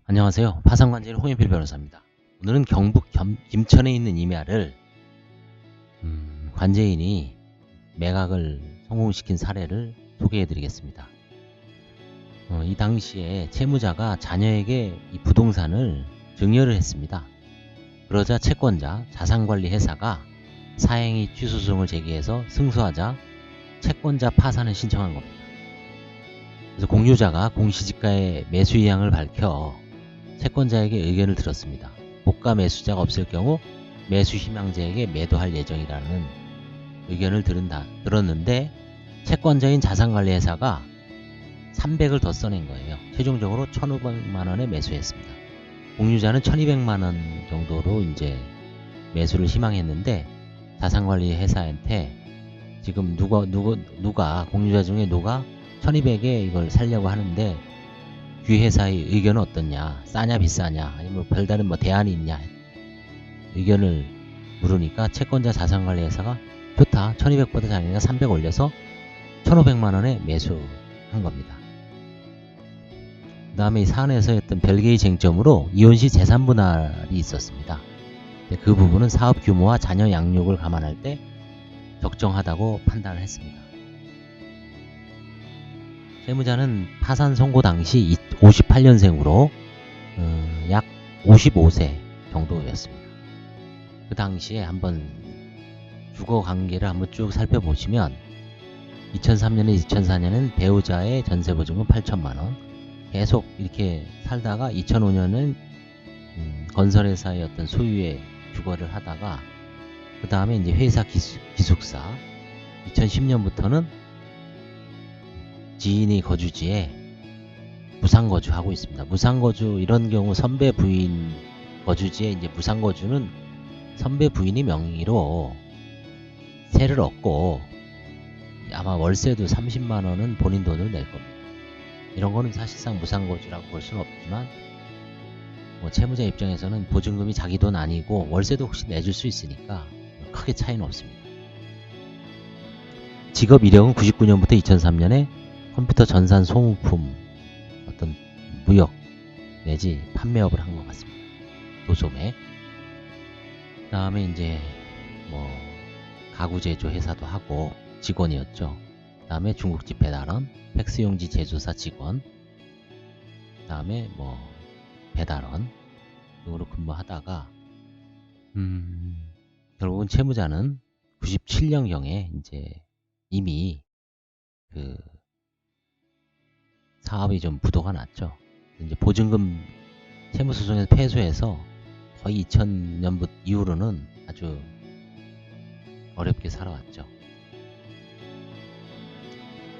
안녕하세요. 파산관제인 홍현필 변호사입니다. 오늘은 경북 김천에 있는 임야를 관제인이 매각을 성공시킨 사례를 소개해 드리겠습니다. 이 당시에 채무자가 자녀에게 이 부동산을 증여를 했습니다. 그러자 채권자 자산관리회사가 사행위 취소소송을 제기해서 승소하자 채권자 파산을 신청한 겁니다. 그래서 공유자가 공시지가의 매수 의향을 밝혀 채권자에게 의견을 들었습니다. 고가 매수자가 없을 경우 매수 희망자에게 매도할 예정이라는 의견을 들었는데 채권자인 자산관리회사가 300을 더 써낸 거예요. 최종적으로 1,500만원에 매수했습니다. 공유자는 1,200만원 정도로 이제 매수를 희망했는데 자산관리회사한테 지금 누가 공유자 중에 누가 1,200에 이걸 살려고 하는데 귀회사의 의견은 어떻냐, 싸냐 비싸냐, 아니면 별다른 대안이 있냐 의견을 물으니까 채권자 자산관리회사가 좋다, 1,200보다 자기가 300 올려서 1,500만원에 매수한 겁니다. 그 다음에 이 사안에서였던 별개의 쟁점으로 이혼시 재산분할이 있었습니다. 그 부분은 사업 규모와 자녀 양육을 감안할 때 적정하다고 판단을 했습니다. 채무자는 파산 선고 당시 58년생으로 약 55세 정도였습니다. 그 당시에 한번 주거 관계를 한번 쭉 살펴보시면 2003년에 2004년은 배우자의 전세보증금 8천만원 계속 이렇게 살다가 2005년은 건설회사의 어떤 소유의 주거를 하다가 그 다음에 이제 회사 기숙사 2010년부터는 지인이 거주지에 무상거주하고 있습니다. 무상거주 이런 경우 선배 부인 거주지에 이제 무상거주는 선배 부인이 명의로 세를 얻고 아마 월세도 30만원은 본인 돈으로 낼 겁니다. 이런 거는 사실상 무상거주라고 볼 수는 없지만 채무자 입장에서는 보증금이 자기 돈 아니고 월세도 혹시 내줄 수 있으니까 크게 차이는 없습니다. 직업 이력은 99년부터 2003년에 컴퓨터 전산 소모품 어떤 무역 내지 판매업을 한 것 같습니다. 도소매. 그 다음에 이제 가구 제조 회사도 하고 직원이었죠. 그 다음에 중국집 배달원, 팩스용지 제조사 직원, 그 다음에 배달원 등으로 근무하다가 결국은 채무자는 97년경에 이제 이미 그 사업이 좀 부도가 났죠. 이제 보증금 채무소송에서 패소해서 거의 2000년부터 이후로는 아주 어렵게 살아왔죠.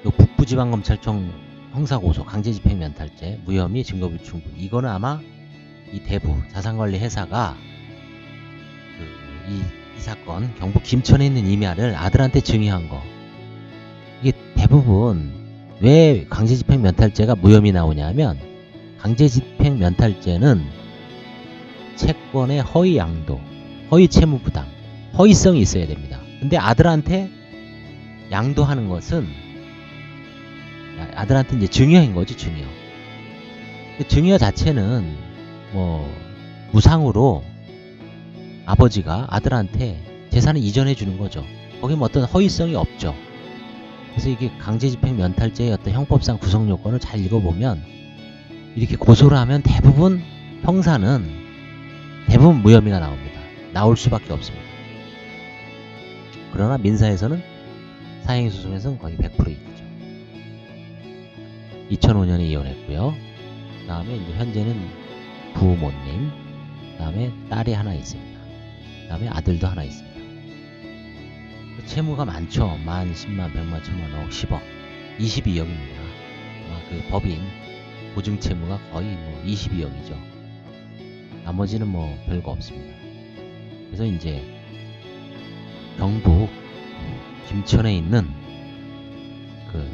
북부지방검찰청 형사고소, 강제집행 면탈죄, 무혐의, 증거불충분. 이거는 아마 이 대부 자산관리회사가 이 사건 경북 김천에 있는 임야를 아들한테 증여한 거. 이게 대부분 왜 강제집행 면탈죄가 무혐의 나오냐면 강제집행 면탈죄는 채권의 허위 양도, 허위 채무 부담, 허위성이 있어야 됩니다. 근데 아들한테 양도하는 것은 아들한테 이제 증여한 거지, 증여. 그 증여 자체는 무상으로 아버지가 아들한테 재산을 이전해 주는 거죠. 거기 어떤 허위성이 없죠. 그래서 이게 강제집행 면탈죄의 어떤 형법상 구성 요건을 잘 읽어보면 이렇게 고소를 하면 대부분 형사는 대부분 무혐의가 나옵니다. 나올 수밖에 없습니다. 그러나 민사에서는 사행위 소송에서는 거의 100% 이기죠. 2005년에 이혼했고요. 그 다음에 이제 현재는 부모님, 그 다음에 딸이 하나 있습니다. 그 다음에 아들도 하나 있습니다. 채무가 많죠. 만, 10만, 100만, 1000만, 5억, 10억, 22억입니다. 그 법인 보증 채무가 거의 22억이죠. 나머지는 별거 없습니다. 그래서 이제 경북 김천에 있는 그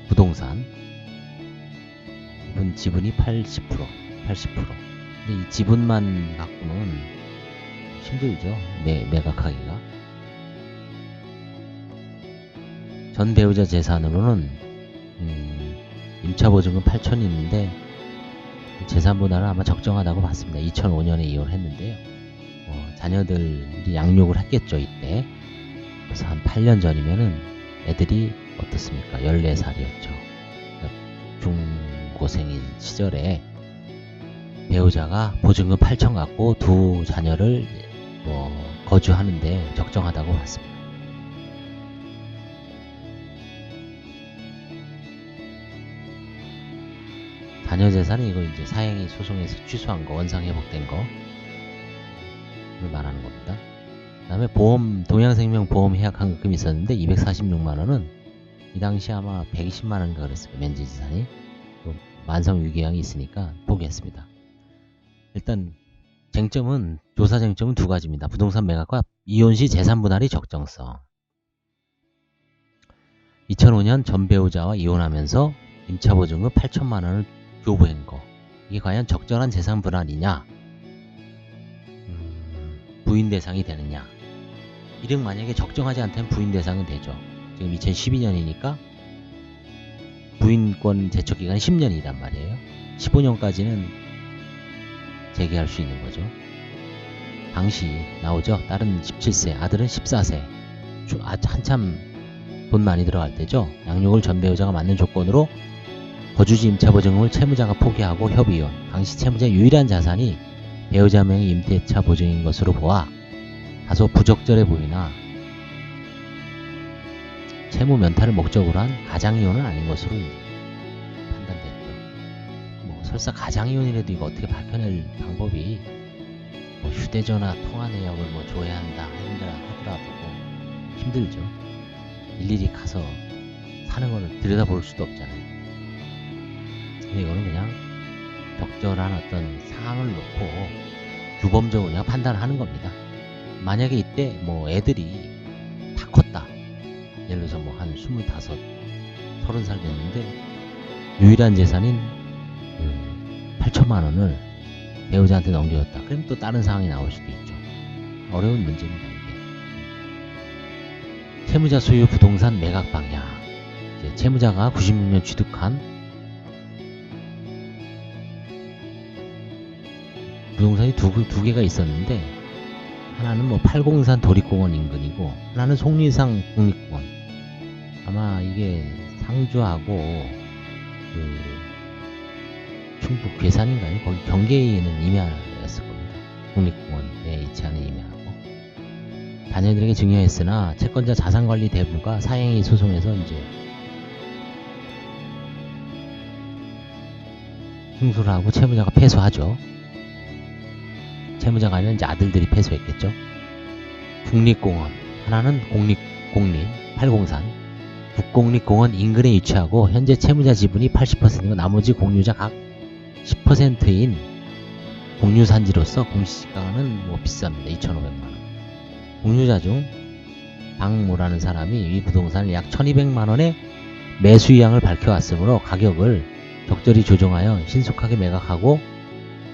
부동산 이분 지분이 80%. 근데 이 지분만 갖고는 힘들죠. 매각하기가. 전 배우자 재산으로는 임차보증금 8천이 있는데 재산 분할은 아마 적정하다고 봤습니다. 2005년에 이혼했는데요. 자녀들이 양육을 했겠죠, 이때. 그래서 한 8년 전이면은 애들이 어떻습니까? 14살이었죠. 중고생인 시절에 배우자가 보증금 8천 갖고 두 자녀를 거주하는데 적정하다고 봤습니다. 자녀 재산은 이거 이제 사행위 소송에서 취소한 거, 원상 회복된 거를 말하는 겁니다. 그 다음에 동양생명 보험 해약 환급금이 있었는데 246만 원은 이 당시 아마 120만 원인가 그랬어요. 면제 재산이. 만성 위궤양이 있으니까 포기했습니다. 일단 조사 쟁점은 두 가지입니다. 부동산 매각과 이혼 시 재산 분할의 적정성. 2005년 전 배우자와 이혼하면서 임차보증금 8천만 원을 교부한 거. 이게 과연 적절한 재산 분할이냐? 부인 대상이 되느냐? 이등 만약에 적정하지 않다면 부인 대상은 되죠. 지금 2012년이니까 부인권 제척 기간이 10년이란 말이에요. 15년까지는 재개할 수 있는 거죠. 당시 나오죠. 딸은 17세, 아들은 14세. 한참 돈 많이 들어갈 때죠. 양육을 전 배우자가 맞는 조건으로 거주지 임차보증금을 채무자가 포기하고 협의혼. 당시 채무자의 유일한 자산이 배우자 명의 임대차 보증인 것으로 보아 다소 부적절해 보이나 채무 면탈을 목적으로 한 가장이혼은 아닌 것으로 판단됐죠. 설사 가장이혼이라도 이거 어떻게 밝혀낼 방법이 휴대전화 통화 내역을 조회한다 하더라도 힘들죠. 일일이 가서 사는 거를 들여다볼 수도 없잖아요. 근데 이거는 그냥 적절한 어떤 상황을 놓고 규범적으로 그냥 판단하는 겁니다. 만약에 이때 애들이 다 컸다. 예를 들어서 한 25, 30살 됐는데 유일한 재산인 8천만 원을 배우자한테 넘겨줬다. 그럼 또 다른 상황이 나올 수도 있죠. 어려운 문제입니다, 이게. 채무자 소유 부동산 매각 방향. 이제 채무자가 96년 취득한 부동산이 두 개가 있었는데 하나는 팔공산 도립공원 인근이고 하나는 속리산 국립공원. 아마 이게 상주하고 충북 괴산인가요? 거기 경계에 있는 임야였을 겁니다. 국립공원에 위치하는 임야하고 자녀들에게 증여했으나 채권자 자산관리 대부가 사행위 소송에서 이제 승소를 하고 채무자가 패소하죠. 채무자가 아니라 이제 아들들이 패소했겠죠. 국립공원 하나는 공립 8공산 국공립공원 인근에 위치하고 현재 채무자 지분이 80%고 나머지 공유자 각 10%인 공유산지로서 공시지가는 비쌉니다. 2,500만원. 공유자 중 박모라는 사람이 이 부동산을 약 1,200만원의 매수 의향을 밝혀왔으므로 가격을 적절히 조정하여 신속하게 매각하고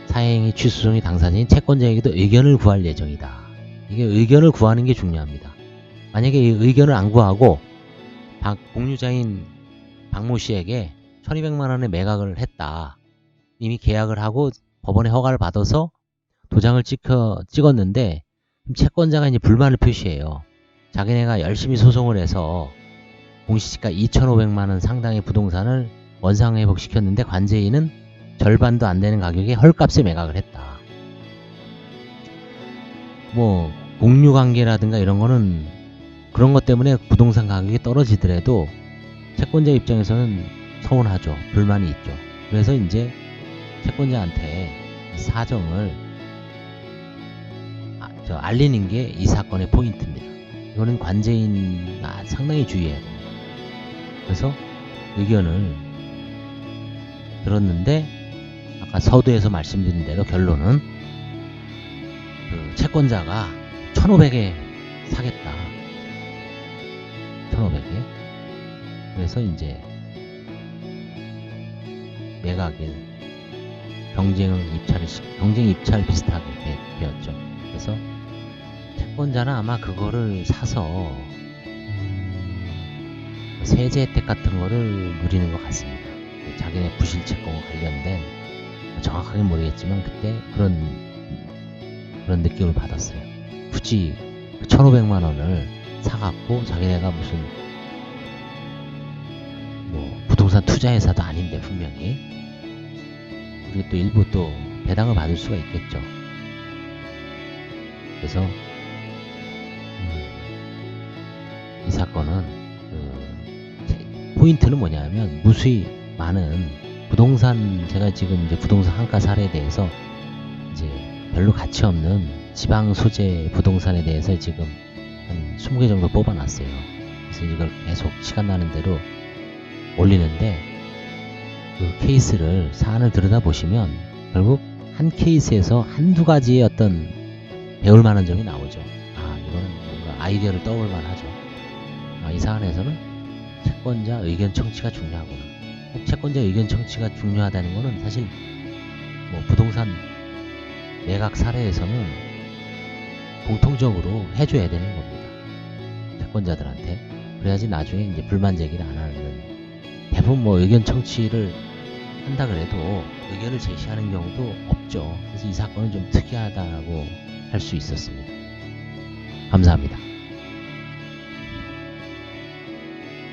사행위 취소송의 당사자인 채권자에게도 의견을 구할 예정이다. 이게 의견을 구하는 게 중요합니다. 만약에 이 의견을 안 구하고 공유자인 박모 씨에게 1,200만원의 매각을 했다. 이미 계약을 하고 법원의 허가를 받아서 도장을 찍었는데 채권자가 이제 불만을 표시해요. 자기네가 열심히 소송을 해서 공시지가 2,500만원 상당의 부동산을 원상회복시켰는데 관제인은 절반도 안 되는 가격에 헐값에 매각을 했다. 공유관계라든가 이런 거는 그런 것 때문에 부동산 가격이 떨어지더라도 채권자 입장에서는 서운하죠. 불만이 있죠. 그래서 이제 채권자한테 이 사정을 알리는 게 이 사건의 포인트입니다. 이거는 관제인 상당히 주의해야 됩니다. 그래서 의견을 들었는데 아까 서두에서 말씀드린 대로 결론은 채권자가 1,500에 사겠다. 1,500에. 그래서 이제 매각일 경쟁 입찰 비슷하게 되었죠. 그래서 채권자는 아마 그거를 사서 세제 혜택 같은 거를 누리는 것 같습니다. 자기네 부실 채권 관련된 정확하게 모르겠지만 그때 그런 느낌을 받았어요. 굳이 1,500만 원을 사갖고 자기네가 무슨 뭐 부동산 투자회사도 아닌데 분명히, 그리고 또 일부 또 배당을 받을 수가 있겠죠. 그래서 이 사건은 포인트는 뭐냐면 무수히 많은 부동산, 제가 지금 이제 부동산 한가 사례에 대해서 이제 별로 가치 없는 지방 소재 부동산에 대해서 지금 한 20개 정도 뽑아놨어요. 그래서 이걸 계속 시간 나는 대로 올리는데, 그 케이스를, 사안을 들여다보시면 결국 한 케이스에서 한두 가지의 어떤 배울 만한 점이 나오죠. 이거는 뭔가 아이디어를 떠올 만하죠. 이 사안에서는 채권자 의견 청취가 중요하구나. 채권자 의견 청취가 중요하다는 거는 사실 뭐 부동산 매각 사례에서는 공통적으로 해줘야 되는 겁니다. 채권자들한테. 그래야지 나중에 이제 불만 제기를 안 하는. 대부분 뭐 의견 청취를 한다 그래도 의견을 제시하는 경우도 없죠. 그래서 이 사건은 좀 특이하다고 할 수 있었습니다. 감사합니다.